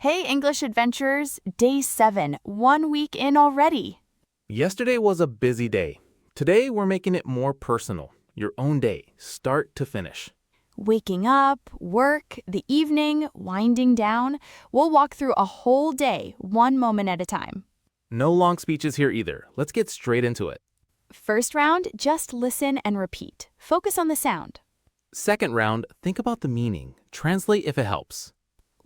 Hey, English adventurers, day 7, 1 week in already. Yesterday was a busy day. Today we're making it more personal. Your own day, start to finish. Waking up, work, the evening, winding down. We'll walk through a whole day, one moment at a time. No long speeches here either. Let's get straight into it. First round, just listen and repeat. Focus on the sound. Second round, think about the meaning. Translate if it helps.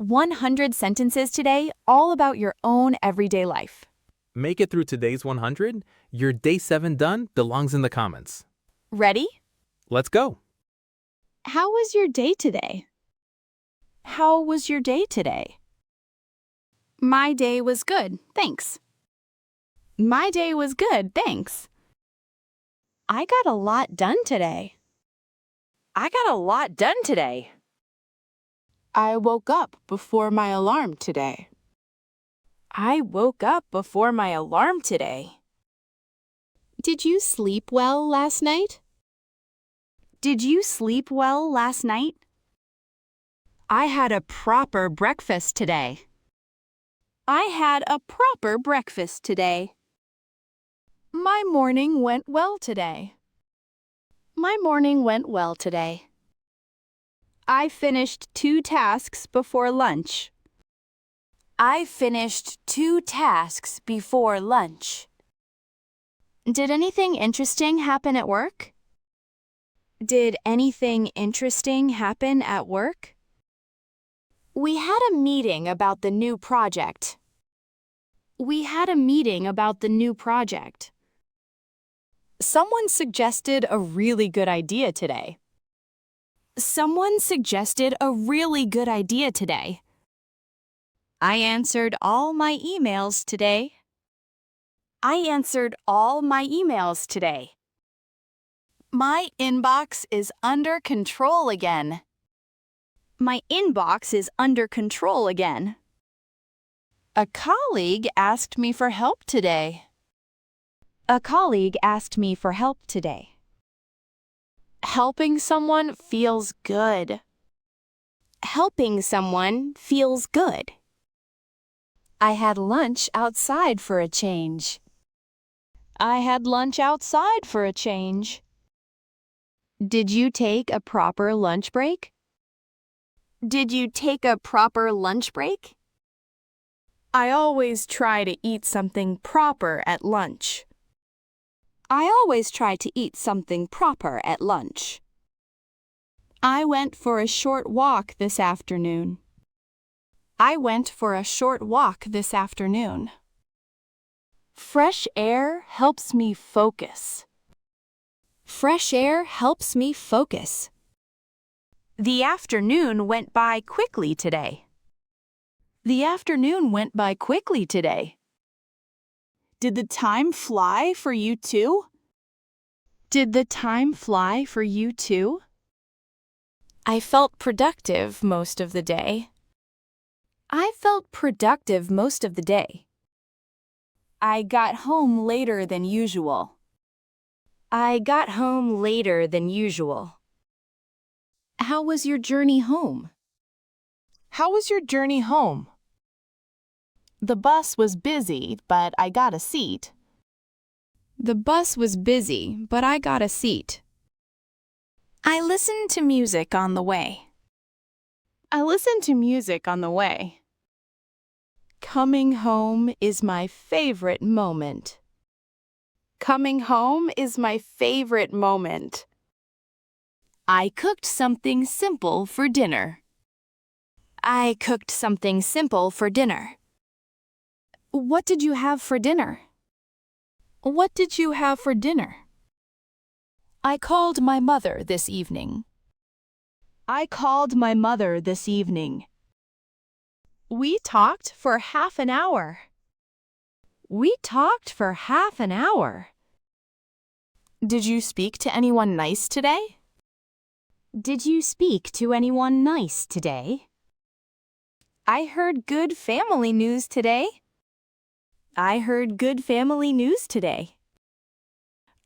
100 sentences today, all about your own everyday life. Make it through today's 100. Your day 7 done belongs in the comments. Ready? Let's go. How was your day today? How was your day today? My day was good, thanks. My day was good, thanks. I got a lot done today. I got a lot done today. I woke up before my alarm today. I woke up before my alarm today. Did you sleep well last night? Did you sleep well last night? I had a proper breakfast today. I had a proper breakfast today. My morning went well today. My morning went well today. I finished 2 tasks before lunch. I finished 2 tasks before lunch. Did anything interesting happen at work? Did anything interesting happen at work? We had a meeting about the new project. We had a meeting about the new project. Someone suggested a really good idea today. Someone suggested a really good idea today. I answered all my emails today. I answered all my emails today. My inbox is under control again. My inbox is under control again. A colleague asked me for help today. A colleague asked me for help today. Helping someone feels good. Helping someone feels good. I had lunch outside for a change. I had lunch outside for a change. Did you take a proper lunch break? Did you take a proper lunch break? I always try to eat something proper at lunch. I always try to eat something proper at lunch. I went for a short walk this afternoon. I went for a short walk this afternoon. Fresh air helps me focus. Fresh air helps me focus. The afternoon went by quickly today. The afternoon went by quickly today. Did the time fly for you too? Did the time fly for you too? I felt productive most of the day. I felt productive most of the day. I got home later than usual. I got home later than usual. How was your journey home? How was your journey home? The bus was busy, but I got a seat. The bus was busy, but I got a seat. I listened to music on the way. I listened to music on the way. Coming home is my favorite moment. Coming home is my favorite moment. I cooked something simple for dinner. I cooked something simple for dinner. What did you have for dinner? What did you have for dinner? I called my mother this evening. I called my mother this evening. We talked for half an hour. We talked for half an hour. Did you speak to anyone nice today? Did you speak to anyone nice today? I heard good family news today. I heard good family news today.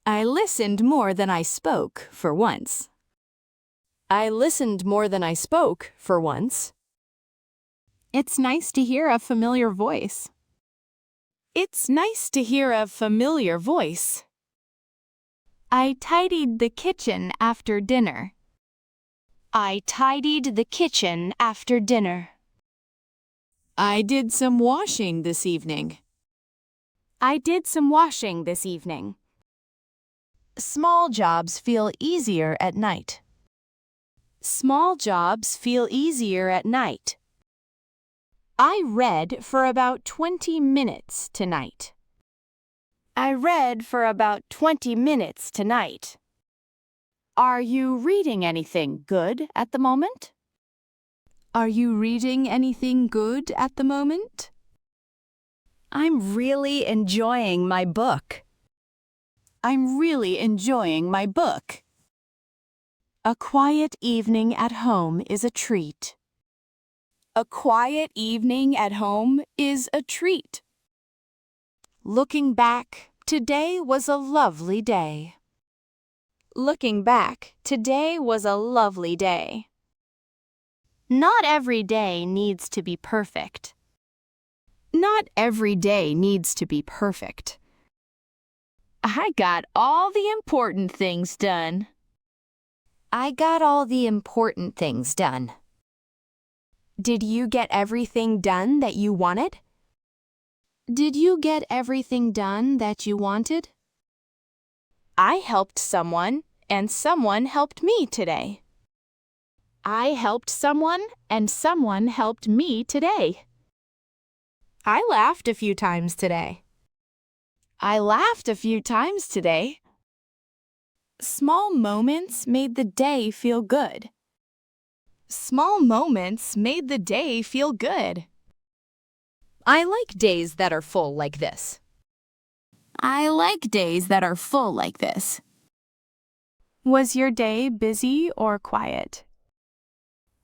I listened more than I spoke for once. I listened more than I spoke for once. It's nice to hear a familiar voice. It's nice to hear a familiar voice. I tidied the kitchen after dinner. I tidied the kitchen after dinner. I did some washing this evening. I did some washing this evening. Small jobs feel easier at night. Small jobs feel easier at night. I read for about 20 minutes tonight. I read for about 20 minutes tonight. Are you reading anything good at the moment? Are you reading anything good at the moment? I'm really enjoying my book. I'm really enjoying my book. A quiet evening at home is a treat. A quiet evening at home is a treat. Looking back, today was a lovely day. Looking back, today was a lovely day. Not every day needs to be perfect. Not every day needs to be perfect. I got all the important things done. I got all the important things done. Did you get everything done that you wanted? Did you get everything done that you wanted? I helped someone, and someone helped me today. I helped someone, and someone helped me today. I laughed a few times today. I laughed a few times today. Small moments made the day feel good. Small moments made the day feel good. I like days that are full like this. I like days that are full like this. Was your day busy or quiet?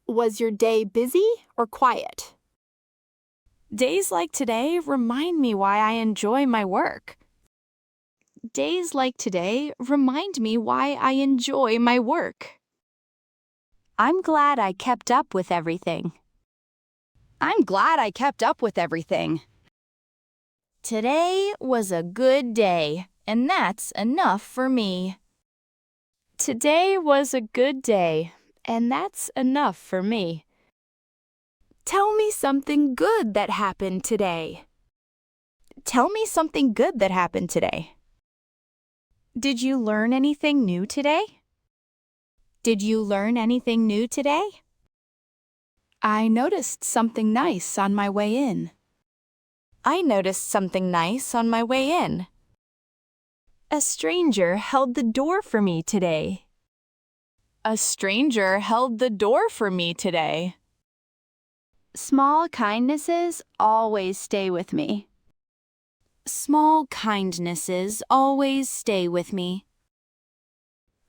Was your day busy or quiet? Days like today remind me why I enjoy my work. Days like today remind me why I enjoy my work. I'm glad I kept up with everything. I'm glad I kept up with everything. Today was a good day, and that's enough for me. Today was a good day, and that's enough for me. Tell me something good that happened today. Tell me something good that happened today. Did you learn anything new today? Did you learn anything new today? I noticed something nice on my way in. I noticed something nice on my way in. A stranger held the door for me today. A stranger held the door for me today. Small kindnesses always stay with me. Small kindnesses always stay with me.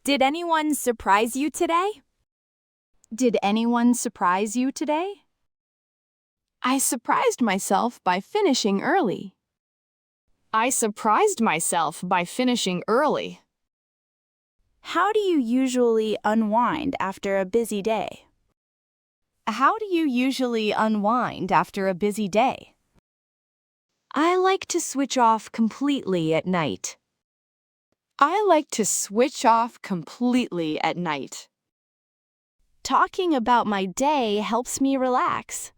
Did anyone surprise you today? Did anyone surprise you today? I surprised myself by finishing early. I surprised myself by finishing early. How do you usually unwind after a busy day? How do you usually unwind after a busy day? I like to switch off completely at night. I like to switch off completely at night. Talking about my day helps me relax.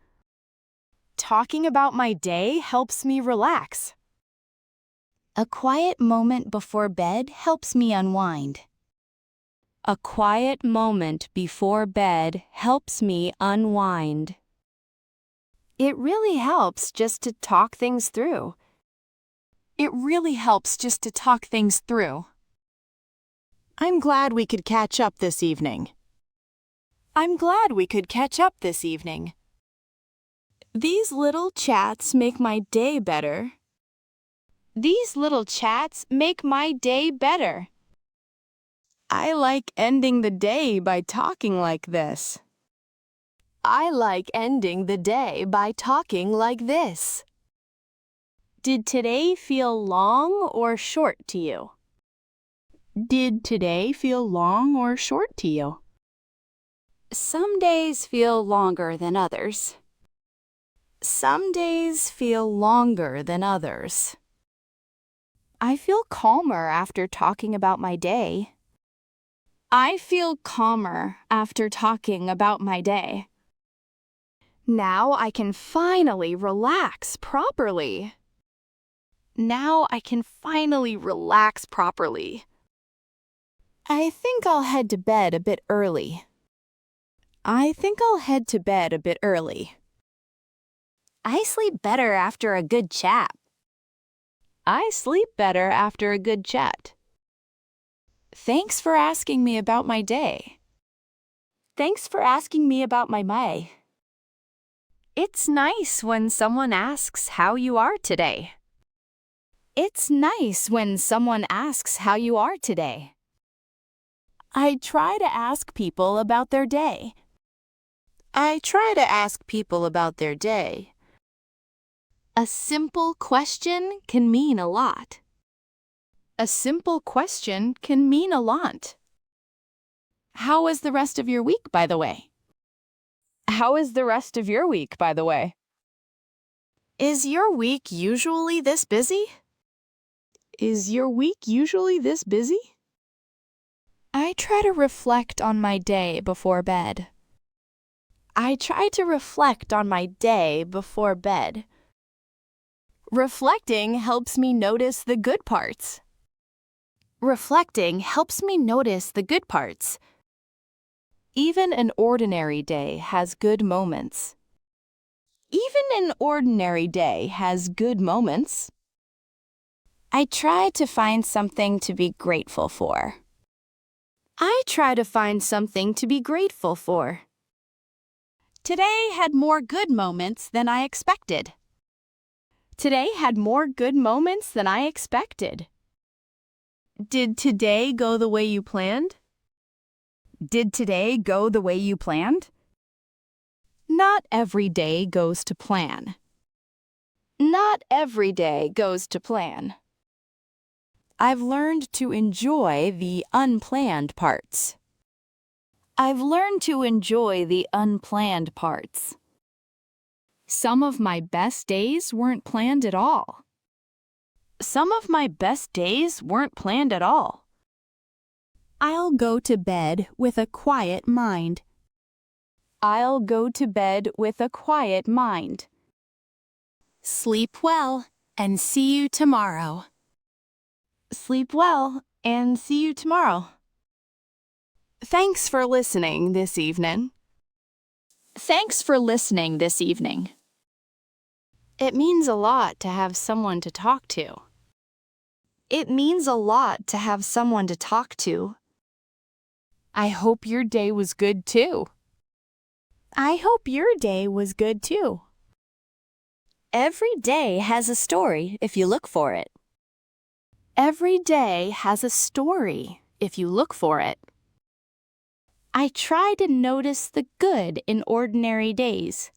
Talking about my day helps me relax. A quiet moment before bed helps me unwind. A quiet moment before bed helps me unwind. It really helps just to talk things through. It really helps just to talk things through. I'm glad we could catch up this evening. I'm glad we could catch up this evening. These little chats make my day better. These little chats make my day better. I like ending the day by talking like this. I like ending the day by talking like this. Did today feel long or short to you? Did today feel long or short to you? Some days feel longer than others. Some days feel longer than others. I feel calmer after talking about my day. I feel calmer after talking about my day. Now I can finally relax properly. Now I can finally relax properly. I think I'll head to bed a bit early. I think I'll head to bed a bit early. I sleep better after a good chat. I sleep better after a good chat. Thanks for asking me about my day. Thanks for asking me about my day. It's nice when someone asks how you are today. It's nice when someone asks how you are today. I try to ask people about their day. I try to ask people about their day. A simple question can mean a lot. A simple question can mean a lot. How was the rest of your week, by the way? How is the rest of your week, by the way? Is your week usually this busy? Is your week usually this busy? I try to reflect on my day before bed. I try to reflect on my day before bed. Reflecting helps me notice the good parts. Reflecting helps me notice the good parts. Even an ordinary day has good moments. Even an ordinary day has good moments. I try to find something to be grateful for. I try to find something to be grateful for. Today had more good moments than I expected. Today had more good moments than I expected. Did today go the way you planned? Did today go the way you planned? Not every day goes to plan. Not every day goes to plan. I've learned to enjoy the unplanned parts. I've learned to enjoy the unplanned parts. Some of my best days weren't planned at all. Some of my best days weren't planned at all. I'll go to bed with a quiet mind. I'll go to bed with a quiet mind. Sleep well and see you tomorrow. Sleep well and see you tomorrow. Thanks for listening this evening. Thanks for listening this evening. It means a lot to have someone to talk to. It means a lot to have someone to talk to. I hope your day was good too. I hope your day was good too. Every day has a story if you look for it. Every day has a story if you look for it. I try to notice the good in ordinary days.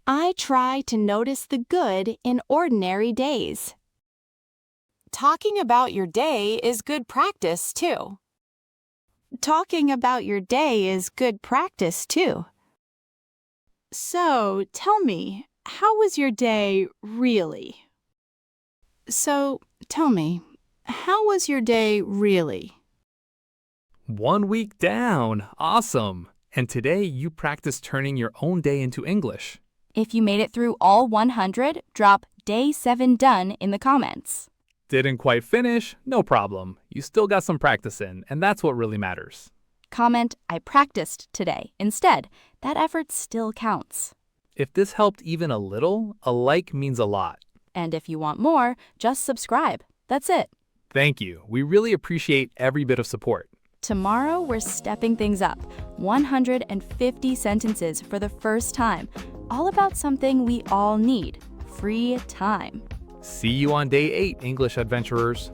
I try to notice the good in ordinary days. Talking about your day is good practice too. Talking about your day is good practice too. So, tell me, how was your day really? So, tell me, how was your day really? 1 week down. Awesome. And today you practiced turning your own day into English. If you made it through all 100, drop Day 7 done in the comments. Didn't quite finish? No problem. You still got some practice in, and that's what really matters. Comment, I practiced today. Instead, that effort still counts. If this helped even a little, a like means a lot. And if you want more, just subscribe. That's it. Thank you. We really appreciate every bit of support. Tomorrow, we're stepping things up. 150 sentences for the first time. All about something we all need, free time. See you on day 8, English adventurers.